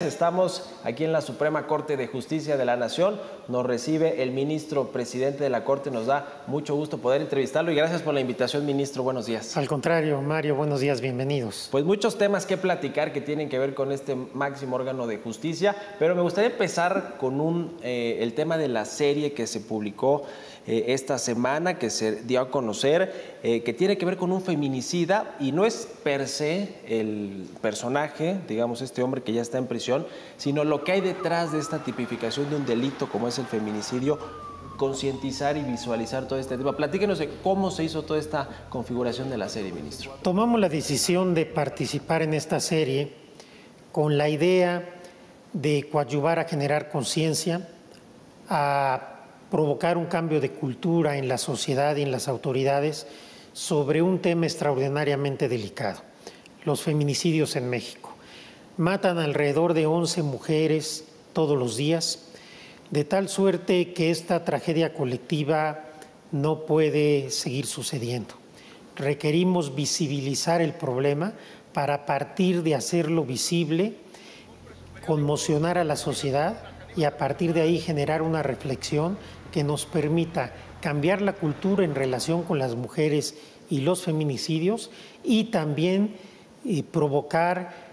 Estamos aquí en la Suprema Corte de Justicia de la Nación. Nos recibe el ministro presidente de la Corte. Nos da mucho gusto poder entrevistarlo y gracias por la invitación, ministro. Buenos días. Al contrario, Mario, buenos días, bienvenidos. Pues muchos temas que platicar que tienen que ver con este máximo órgano de justicia, pero me gustaría empezar con el tema de la serie que se publicó esta semana, que se dio a conocer, que tiene que ver con un feminicida y no es per se el personaje, digamos, este hombre que ya está en prisión, sino lo que hay detrás de esta tipificación de un delito como es el feminicidio, concientizar y visualizar todo este tema. Platíquenos de cómo se hizo toda esta configuración de la serie, ministro. Tomamos la decisión de participar en esta serie con la idea de coadyuvar a generar conciencia, a provocar un cambio de cultura en la sociedad y en las autoridades sobre un tema extraordinariamente delicado, los feminicidios en México. Matan alrededor de 11 mujeres todos los días, de tal suerte que esta tragedia colectiva no puede seguir sucediendo. Requerimos visibilizar el problema para, a partir de hacerlo visible, conmocionar a la sociedad y a partir de ahí generar una reflexión que nos permita cambiar la cultura en relación con las mujeres y los feminicidios y también provocar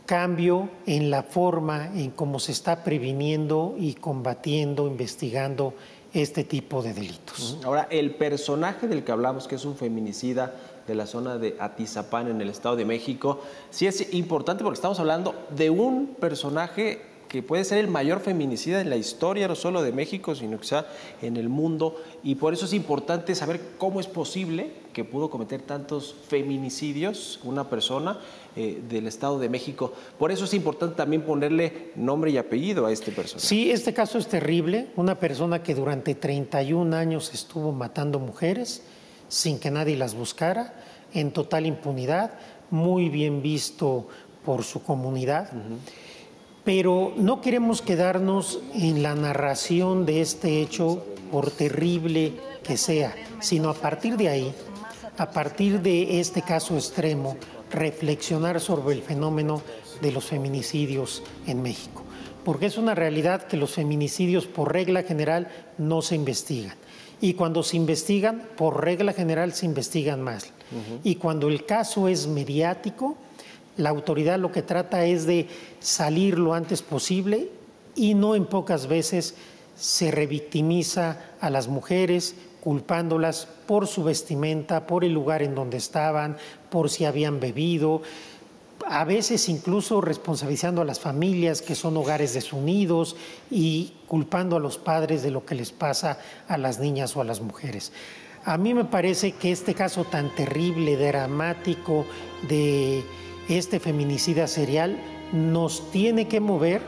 cambio en la forma en cómo se está previniendo y combatiendo, investigando este tipo de delitos. Ahora, el personaje del que hablamos, que es un feminicida de la zona de Atizapán en el Estado de México, sí es importante porque estamos hablando de un personaje que puede ser el mayor feminicida en la historia, no solo de México, sino quizá en el mundo, y por eso es importante saber cómo es posible que pudo cometer tantos feminicidios una persona del Estado de México. Por eso es importante también ponerle nombre y apellido a este personaje. Sí, este caso es terrible, una persona que durante 31 años estuvo matando mujeres sin que nadie las buscara, en total impunidad, muy bien visto por su comunidad. Pero no queremos quedarnos en la narración de este hecho, por terrible que sea, sino a partir de ahí, a partir de este caso extremo, reflexionar sobre el fenómeno de los feminicidios en México. Porque es una realidad que los feminicidios, por regla general, no se investigan. Y cuando se investigan, por regla general, se investigan mal. Y cuando el caso es mediático, la autoridad lo que trata es de salir lo antes posible y no en pocas veces se revictimiza a las mujeres culpándolas por su vestimenta, por el lugar en donde estaban, por si habían bebido, a veces incluso responsabilizando a las familias que son hogares desunidos y culpando a los padres de lo que les pasa a las niñas o a las mujeres. A mí me parece que este caso tan terrible, dramático de este feminicida serial nos tiene que mover,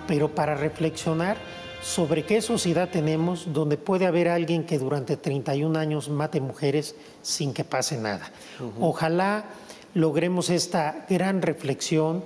pero para reflexionar sobre qué sociedad tenemos donde puede haber alguien que durante 31 años mate mujeres sin que pase nada. Ojalá logremos esta gran reflexión,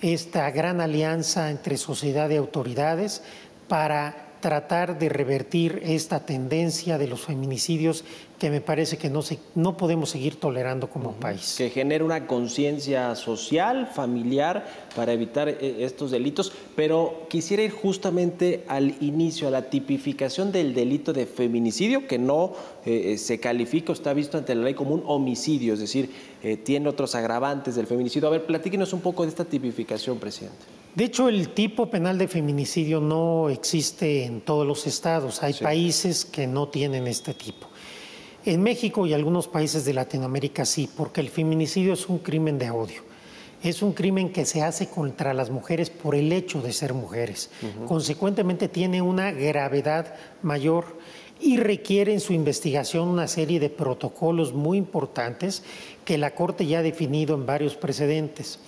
esta gran alianza entre sociedad y autoridades para tratar de revertir esta tendencia de los feminicidios que me parece que no podemos seguir tolerando como país. Que genere una conciencia social, familiar, para evitar estos delitos, pero quisiera ir justamente al inicio, a la tipificación del delito de feminicidio, que no se califica o está visto ante la ley como un homicidio, es decir, tiene otros agravantes del feminicidio. A ver, platíquenos un poco de esta tipificación, presidente. De hecho, el tipo penal de feminicidio no existe en todos los estados. Hay países que no tienen este tipo. En México y algunos países de Latinoamérica sí, porque el feminicidio es un crimen de odio. Es un crimen que se hace contra las mujeres por el hecho de ser mujeres. Consecuentemente tiene una gravedad mayor y requiere en su investigación una serie de protocolos muy importantes que la Corte ya ha definido en varios precedentes.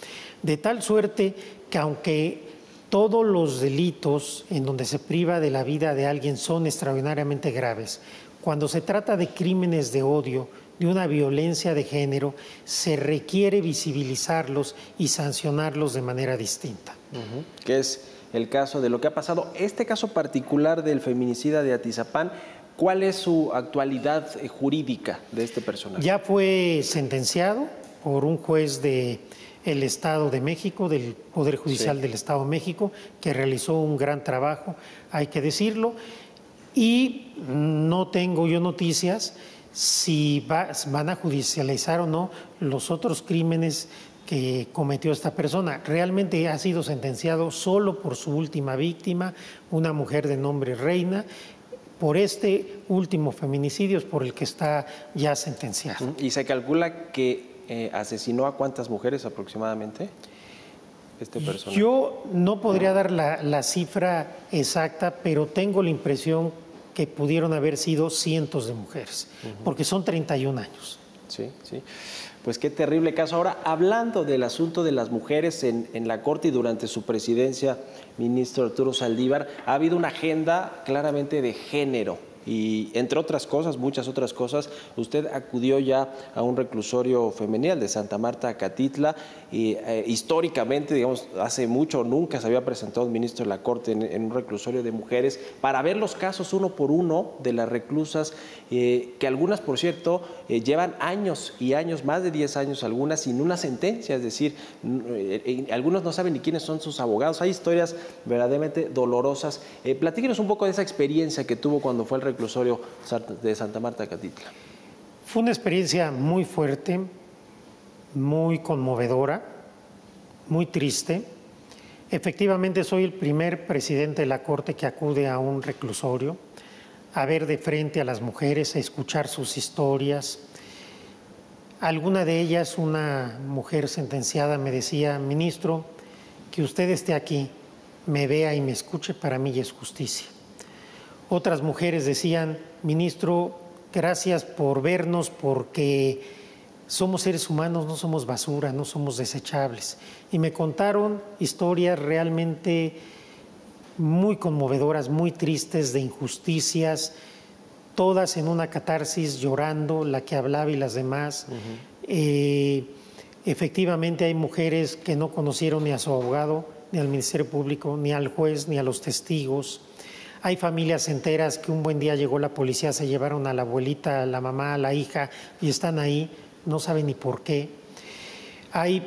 De tal suerte que aunque todos los delitos en donde se priva de la vida de alguien son extraordinariamente graves, cuando se trata de crímenes de odio, de una violencia de género, se requiere visibilizarlos y sancionarlos de manera distinta. Que es el caso de lo que ha pasado. Este caso particular del feminicida de Atizapán, ¿cuál es su actualidad jurídica de este personaje? Ya fue sentenciado por un juez de el Estado de México, del Poder Judicial del Estado de México, que realizó un gran trabajo, hay que decirlo. Y no tengo yo noticias si van a judicializar o no los otros crímenes que cometió esta persona. Realmente ha sido sentenciado solo por su última víctima, una mujer de nombre Reina. Por este último feminicidio es por el que está ya sentenciado. ¿Y se calcula que asesinó a cuántas mujeres aproximadamente este personaje? Yo no podría dar la cifra exacta, pero tengo la impresión que pudieron haber sido cientos de mujeres, porque son 31 años. Sí, sí. Pues qué terrible caso. Ahora, hablando del asunto de las mujeres en la Corte y durante su presidencia, ministro Arturo Saldívar, ha habido una agenda claramente de género. Y entre otras cosas, muchas otras cosas, usted acudió ya a un reclusorio femenil de Santa Marta, Acatitla, y históricamente, digamos, hace mucho nunca se había presentado un ministro de la Corte en un reclusorio de mujeres para ver los casos uno por uno de las reclusas, que algunas, por cierto, llevan años y años, más de 10 años algunas, sin una sentencia, es decir, algunos no saben ni quiénes son sus abogados. Hay historias verdaderamente dolorosas. Platíquenos un poco de esa experiencia que tuvo cuando fue al reclusorio de Santa Marta, Acatitla. Fue una experiencia muy fuerte, muy conmovedora, muy triste. Efectivamente, soy el primer presidente de la Corte que acude a un reclusorio a ver de frente a las mujeres, a escuchar sus historias. Alguna de ellas, una mujer sentenciada, me decía: ministro, que usted esté aquí, me vea y me escuche, para mí es justicia. Otras mujeres decían: ministro, gracias por vernos, porque somos seres humanos, no somos basura, no somos desechables. Y me contaron historias realmente muy conmovedoras, muy tristes, de injusticias, todas en una catarsis, llorando, la que hablaba y las demás. Efectivamente hay mujeres que no conocieron ni a su abogado, ni al Ministerio Público, ni al juez, ni a los testigos. Hay familias enteras que un buen día llegó la policía, se llevaron a la abuelita, a la mamá, a la hija, y están ahí, no saben ni por qué. Hay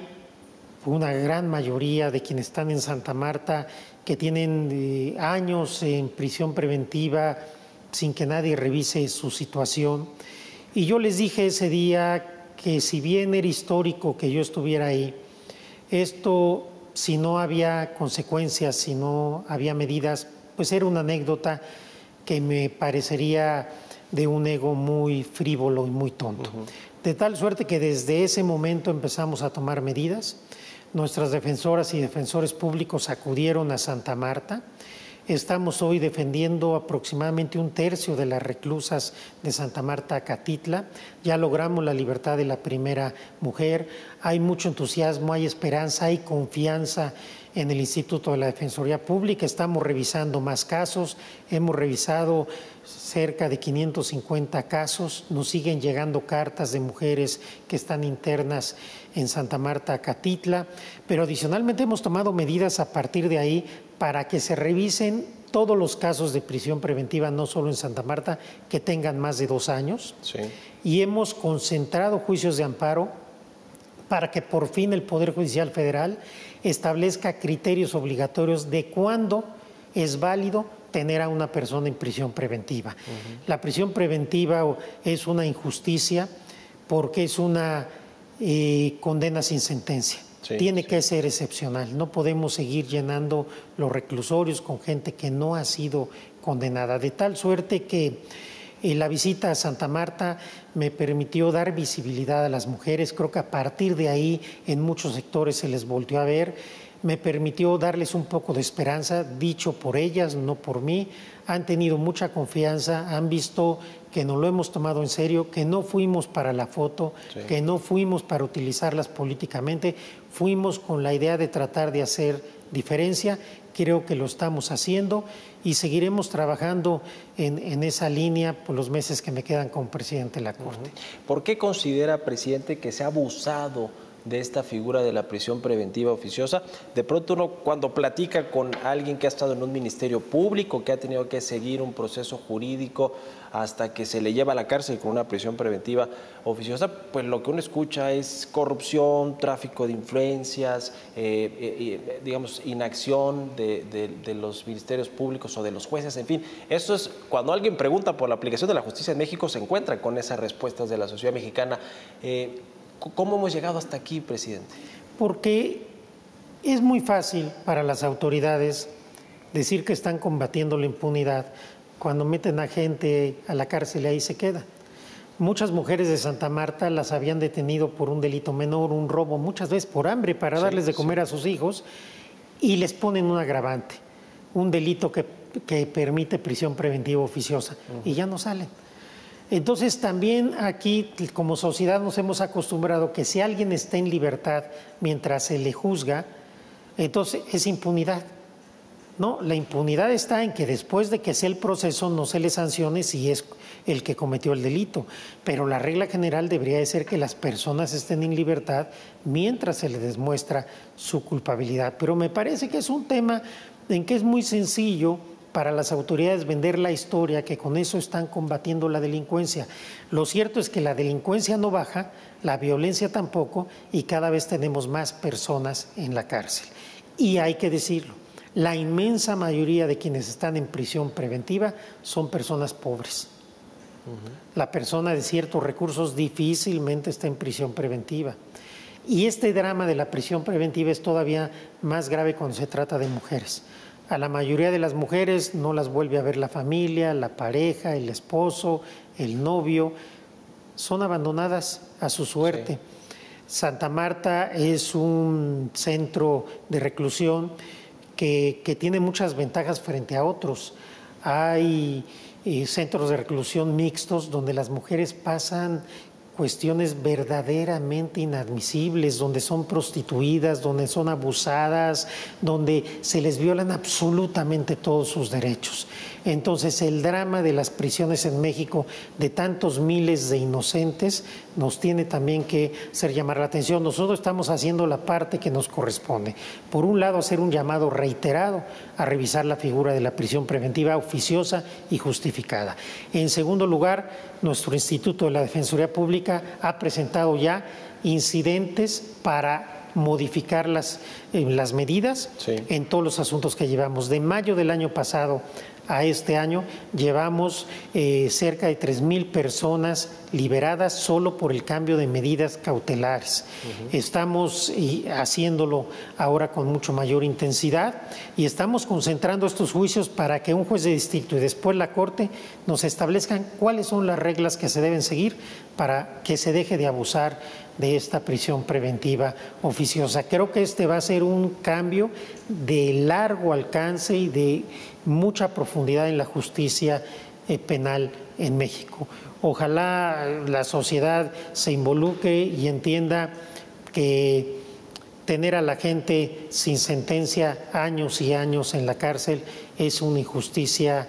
una gran mayoría de quienes están en Santa Marta que tienen años en prisión preventiva sin que nadie revise su situación. Y yo les dije ese día que, si bien era histórico que yo estuviera ahí, esto, si no había consecuencias, si no había medidas, pues era una anécdota que me parecería de un ego muy frívolo y muy tonto. De tal suerte que desde ese momento empezamos a tomar medidas. Nuestras defensoras y defensores públicos acudieron a Santa Marta. Estamos hoy defendiendo aproximadamente un tercio de las reclusas de Santa Marta, Acatitla. Ya logramos la libertad de la primera mujer. Hay mucho entusiasmo, hay esperanza, hay confianza en el Instituto de la Defensoría Pública. Estamos revisando más casos. Hemos revisado cerca de 550 casos. Nos siguen llegando cartas de mujeres que están internas en Santa Marta, Acatitla. Pero adicionalmente hemos tomado medidas a partir de ahí para que se revisen todos los casos de prisión preventiva, no solo en Santa Marta, que tengan más de 2 años. Sí. Y hemos concentrado juicios de amparo para que por fin el Poder Judicial Federal establezca criterios obligatorios de cuándo es válido tener a una persona en prisión preventiva. La prisión preventiva es una injusticia porque es una condena sin sentencia. Sí, tiene que ser excepcional. No podemos seguir llenando los reclusorios con gente que no ha sido condenada. De tal suerte que la visita a Santa Marta me permitió dar visibilidad a las mujeres. Creo que a partir de ahí en muchos sectores se les volteó a ver. Me permitió darles un poco de esperanza, dicho por ellas, no por mí. Han tenido mucha confianza, han visto que nos lo hemos tomado en serio, que no fuimos para la foto, que no fuimos para utilizarlas políticamente, fuimos con la idea de tratar de hacer diferencia. Creo que lo estamos haciendo y seguiremos trabajando en esa línea por los meses que me quedan como presidente de la Corte. ¿Por qué considera, presidente, que se ha abusado de esta figura de la prisión preventiva oficiosa. De pronto uno cuando platica con alguien que ha estado en un ministerio público, que ha tenido que seguir un proceso jurídico hasta que se le lleva a la cárcel con una prisión preventiva oficiosa, pues lo que uno escucha es corrupción, tráfico de influencias, digamos, inacción de los ministerios públicos o de los jueces, en fin. Eso es, cuando alguien pregunta por la aplicación de la justicia en México, se encuentra con esas respuestas de la sociedad mexicana. ¿Cómo hemos llegado hasta aquí, presidente? Porque es muy fácil para las autoridades decir que están combatiendo la impunidad cuando meten a gente a la cárcel y ahí se queda. Muchas mujeres de Santa Marta las habían detenido por un delito menor, un robo, muchas veces por hambre, para darles de comer a sus hijos, y les ponen un agravante, un delito que permite prisión preventiva oficiosa, y ya no salen. Entonces también aquí como sociedad nos hemos acostumbrado que si alguien está en libertad mientras se le juzga, entonces es impunidad. No, la impunidad está en que después de que sea el proceso no se le sancione si es el que cometió el delito, pero la regla general debería de ser que las personas estén en libertad mientras se les demuestra su culpabilidad. Pero me parece que es un tema en que es muy sencillo para las autoridades vender la historia que con eso están combatiendo la delincuencia. Lo cierto es que la delincuencia no baja, la violencia tampoco, y cada vez tenemos más personas en la cárcel. Y hay que decirlo, la inmensa mayoría de quienes están en prisión preventiva son personas pobres. La persona de ciertos recursos difícilmente está en prisión preventiva. Y este drama de la prisión preventiva es todavía más grave cuando se trata de mujeres. A la mayoría de las mujeres no las vuelve a ver la familia, la pareja, el esposo, el novio. Son abandonadas a su suerte. Sí. Santa Marta es un centro de reclusión que tiene muchas ventajas frente a otros. Hay centros de reclusión mixtos donde las mujeres pasan cuestiones verdaderamente inadmisibles, donde son prostituidas, donde son abusadas, donde se les violan absolutamente todos sus derechos. Entonces, el drama de las prisiones en México, de tantos miles de inocentes, nos tiene también que hacer llamar la atención. Nosotros estamos haciendo la parte que nos corresponde. Por un lado, hacer un llamado reiterado a revisar la figura de la prisión preventiva oficiosa y justificada. En segundo lugar, nuestro Instituto de la Defensoría Pública ha presentado ya incidentes para modificar las medidas en todos los asuntos que llevamos. De mayo del año pasado a este año llevamos cerca de 3,000 personas liberadas solo por el cambio de medidas cautelares. Estamos haciéndolo ahora con mucho mayor intensidad y estamos concentrando estos juicios para que un juez de distrito y después la Corte nos establezcan cuáles son las reglas que se deben seguir para que se deje de abusar de esta prisión preventiva oficiosa. Creo que este va a ser un cambio de largo alcance y de mucha profundidad en la justicia penal en México. Ojalá la sociedad se involucre y entienda que tener a la gente sin sentencia años y años en la cárcel es una injusticia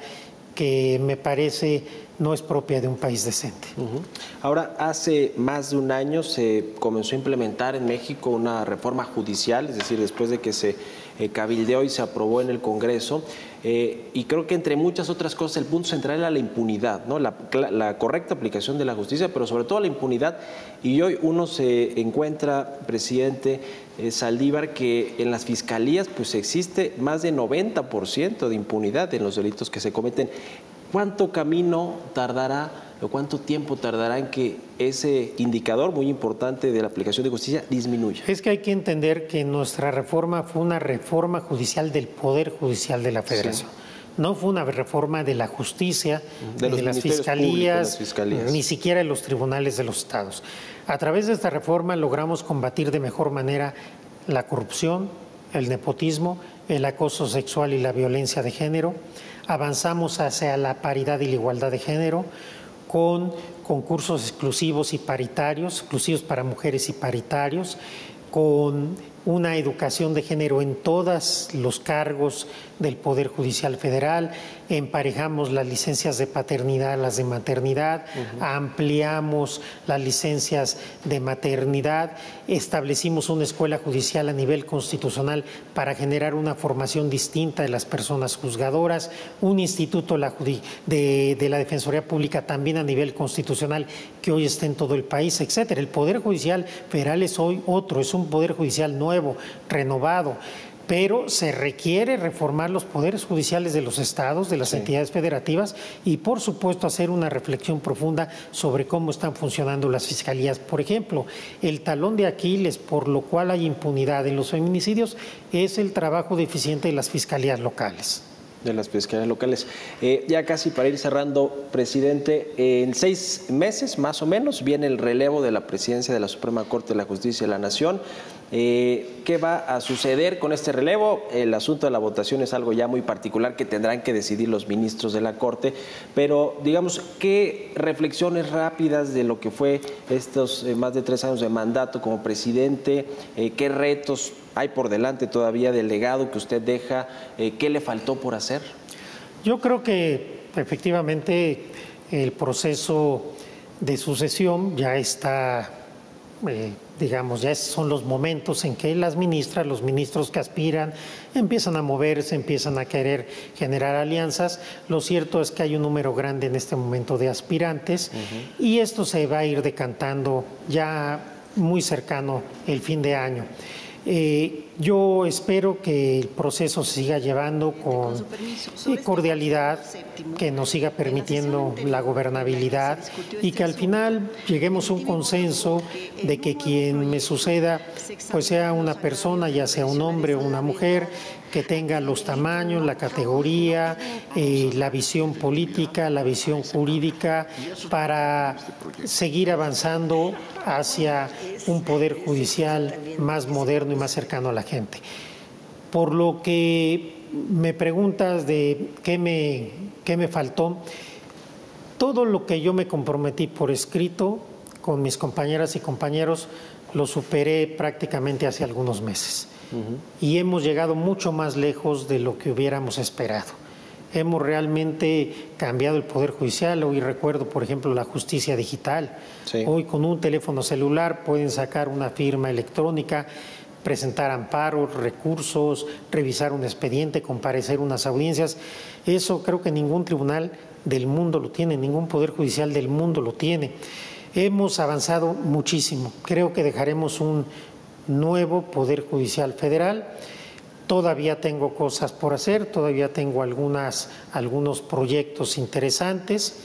que me parece no es propia de un país decente. Ahora, hace más de un año se comenzó a implementar en México una reforma judicial, es decir, después de que se cabildeó y se aprobó en el Congreso, y creo que entre muchas otras cosas el punto central era la impunidad, ¿no? La correcta aplicación de la justicia, pero sobre todo la impunidad. Y hoy uno se encuentra, presidente Saldívar, que en las fiscalías pues existe más de 90% de impunidad en los delitos que se cometen. ¿Cuánto camino tardará o cuánto tiempo tardará en que ese indicador muy importante de la aplicación de justicia disminuya? Es que hay que entender que nuestra reforma fue una reforma judicial del Poder Judicial de la Federación. Sí. No fue una reforma de la justicia, de las fiscalías, ni siquiera de los tribunales de los estados. A través de esta reforma logramos combatir de mejor manera la corrupción, el nepotismo, el acoso sexual y la violencia de género. Avanzamos hacia la paridad y la igualdad de género con concursos exclusivos y paritarios, exclusivos para mujeres y paritarios, con una educación de género en todos los cargos del Poder Judicial Federal, emparejamos las licencias de paternidad a las de maternidad, ampliamos las licencias de maternidad, establecimos una escuela judicial a nivel constitucional para generar una formación distinta de las personas juzgadoras, un instituto de la Defensoría Pública también a nivel constitucional que hoy está en todo el país, etcétera. El Poder Judicial Federal es hoy otro, es un Poder Judicial nuevo, renovado, pero se requiere reformar los poderes judiciales de los estados, de las entidades federativas y, por supuesto, hacer una reflexión profunda sobre cómo están funcionando las fiscalías. Por ejemplo, el talón de Aquiles por lo cual hay impunidad en los feminicidios es el trabajo deficiente de las fiscalías locales. De las fiscalías locales. Ya casi para ir cerrando, presidente, en 6 meses más o menos viene el relevo de la presidencia de la Suprema Corte de la Justicia de la Nación. ¿Qué va a suceder con este relevo? El asunto de la votación es algo ya muy particular que tendrán que decidir los ministros de la Corte, pero digamos, ¿qué reflexiones rápidas de lo que fue estos más de 3 años de mandato como presidente? ¿Qué retos hay por delante todavía del legado que usted deja? ¿Qué le faltó por hacer? Yo creo que efectivamente el proceso de sucesión ya está, digamos, ya son los momentos en que las ministras, los ministros que aspiran, empiezan a moverse, empiezan a querer generar alianzas. Lo cierto es que hay un número grande en este momento de aspirantes y esto se va a ir decantando ya muy cercano el fin de año. Yo espero que el proceso se siga llevando con cordialidad, que nos siga permitiendo la gobernabilidad y que al final lleguemos a un consenso de que quien me suceda pues sea una persona, ya sea un hombre o una mujer, que tenga los tamaños, la categoría, la visión política, la visión jurídica para seguir avanzando hacia un poder judicial más moderno y más cercano a la gente. Por lo que me preguntas de qué me faltó, todo lo que yo me comprometí por escrito con mis compañeras y compañeros lo superé prácticamente hace algunos meses. Y hemos llegado mucho más lejos de lo que hubiéramos esperado. Hemos realmente cambiado el Poder Judicial. Hoy recuerdo, por ejemplo, la justicia digital. Sí. Hoy con un teléfono celular pueden sacar una firma electrónica, presentar amparos, recursos, revisar un expediente, comparecer unas audiencias. Eso creo que ningún tribunal del mundo lo tiene, ningún Poder Judicial del mundo lo tiene. Hemos avanzado muchísimo. Creo que dejaremos un nuevo Poder Judicial Federal. Todavía tengo cosas por hacer, todavía tengo algunos proyectos interesantes,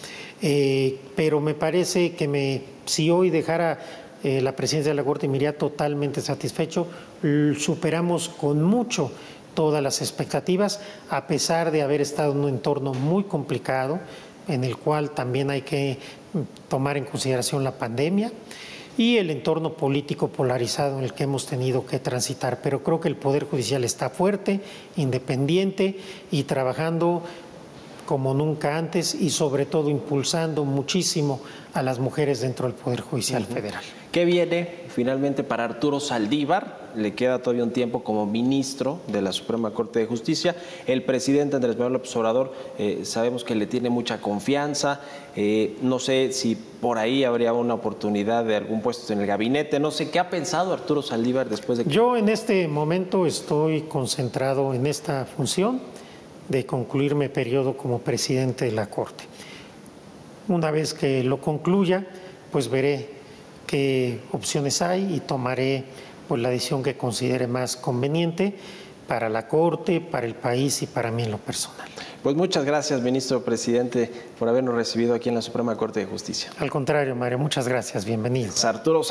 pero me parece que si hoy dejara la presidencia de la Corte me iría totalmente satisfecho. Superamos con mucho todas las expectativas, a pesar de haber estado en un entorno muy complicado, en el cual también hay que tomar en consideración la pandemia y el entorno político polarizado en el que hemos tenido que transitar. Pero creo que el Poder Judicial está fuerte, independiente y trabajando como nunca antes y sobre todo impulsando muchísimo a las mujeres dentro del Poder Judicial Federal. ¿Qué viene finalmente para Arturo Saldívar? Le queda todavía un tiempo como ministro de la Suprema Corte de Justicia. El presidente Andrés Manuel López Obrador sabemos que le tiene mucha confianza. No sé si por ahí habría una oportunidad de algún puesto en el gabinete. No sé, ¿qué ha pensado Arturo Saldívar después de que... Yo en este momento estoy concentrado en esta función de concluir mi periodo como presidente de la Corte. Una vez que lo concluya, pues veré qué opciones hay y tomaré pues la decisión que considere más conveniente para la Corte, para el país y para mí en lo personal. Pues muchas gracias, ministro presidente, por habernos recibido aquí en la Suprema Corte de Justicia. Al contrario, Mario, muchas gracias, bienvenido. Arturo